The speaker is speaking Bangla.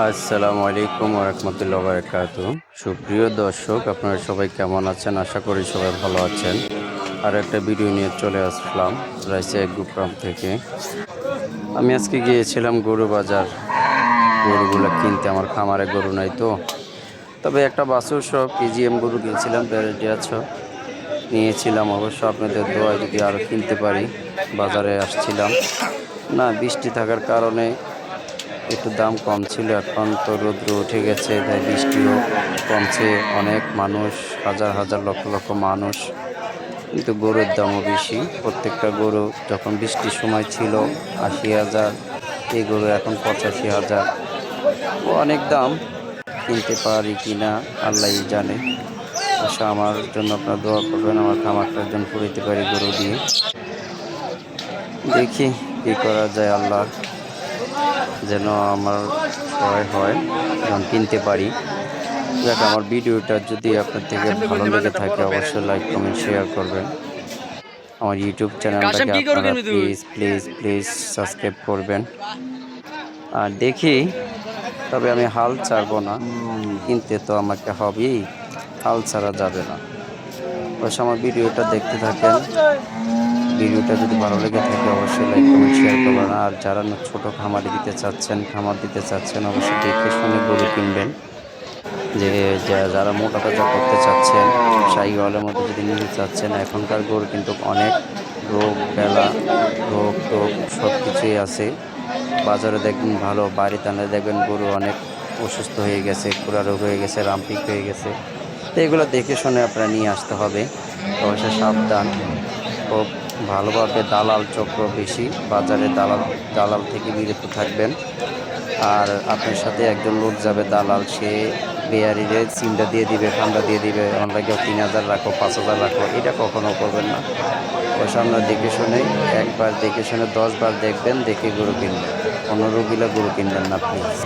আসসালামু আলাইকুম ওরহমতুল্লাহ বারাকাতু। সুপ্রিয় দর্শক, আপনারা সবাই কেমন আছেন? আশা করি সবাই ভালো আছেন। আর একটা ভিডিও নিয়ে চলে আসলাম রাইসা গ্রুপ ফার্ম থেকে। আমি আজকে গিয়েছিলাম গরু বাজার, গরুগুলো কিনতে। আমার খামারে গরু নাই তো, তবে একটা বাছুর সহ কেজিএম গরু কিনছিলাম, ব্যারেটিয়াছ নিয়েছিলাম। অবশ্য আপনাদের দোয়ায় যদি আরও কিনতে পারি। বাজারে আসছিলাম না, বৃষ্টি থাকার কারণে একটু দাম কম ছিল। এখন তো রৌদ্র উঠে গেছে, তাই বৃষ্টিও কমছে। অনেক মানুষ, হাজার হাজার লক্ষ লক্ষ মানুষ, কিন্তু গরুর দামও বেশি। প্রত্যেকটা গরু যখন বৃষ্টির সময় ছিল ৮০,০০০, এই গরু এখন ৮৫,০০০। অনেক দাম, কিনতে পারি কিনা আল্লাহই জানে। অবশ্য আমার জন্য আপনারা দোয়া করবেন, আমার খামারটা একজন ফুরাইতে পারি গরু দিয়ে। দেখি কি করা যায়, আল্লাহ যেন আমার সহায় হয়, যেন কিনতে পারি। যাক, আমার ভিডিওটা যদি আপনার থেকে ভালো লেগে থাকে অবশ্যই লাইক কমেন্ট শেয়ার করবেন। আমার ইউটিউব চ্যানেলটাকে আপনারা প্লিজ প্লিজ প্লিজ সাবস্ক্রাইব করবেন। আর দেখি, তবে আমি হাল ছাড়বো না, কিনতে তো আমাকে হবেই, হাল ছাড়া যাবে না। অবশ্য আমার ভিডিওটা দেখতে থাকেন। ভিডিওটা যদি ভালো লেগে থাকে অবশ্যই লাইক কমেন্ট শেয়ার করবেন। আর যারা ছোট খামার দিতে চাচ্ছেন অবশ্যই দেখে শুনে গরু কিনবেন। যে যারা মোটা তাজা করতে চাচ্ছেন, শাহিওয়ালের মধ্যে যদি নিতে চাচ্ছেন, এখনকার গরু কিন্তু অনেক রোগ বেলা, রোগ টোগ সব কিছুই আছে। বাজারে দেখবেন ভালো, বাড়িতে আনলে দেখবেন গরু অনেক অসুস্থ হয়ে গেছে, খুরা রোগ হয়ে গেছে, রামপিক হয়ে গেছে। তো এগুলো দেখে শুনে আপনারা নিয়ে আসতে হবে। অবশ্যই সাবধান, খুব ভালোভাবে। দালাল চক্র বেশি বাজারে, দালাল থেকে বিরত থাকবেন। আর আপনার সাথে একজন লোক যাবে দালাল, সে বেয়ারিরে সিমটা দিয়ে দিবে, ফান্ডা দিয়ে দিবে, অনলাইনে ৩,০০০ রাখো, ৫,০০০ রাখো, এটা কখনো করবেন না। অবশ্য আপনারা দেখে শুনে, একবার দেখে শুনে ১০ বার দেখবেন, দেখে গরু কিনবেন। অন্য রোগীলা গরু কিনবেন না প্লিজ।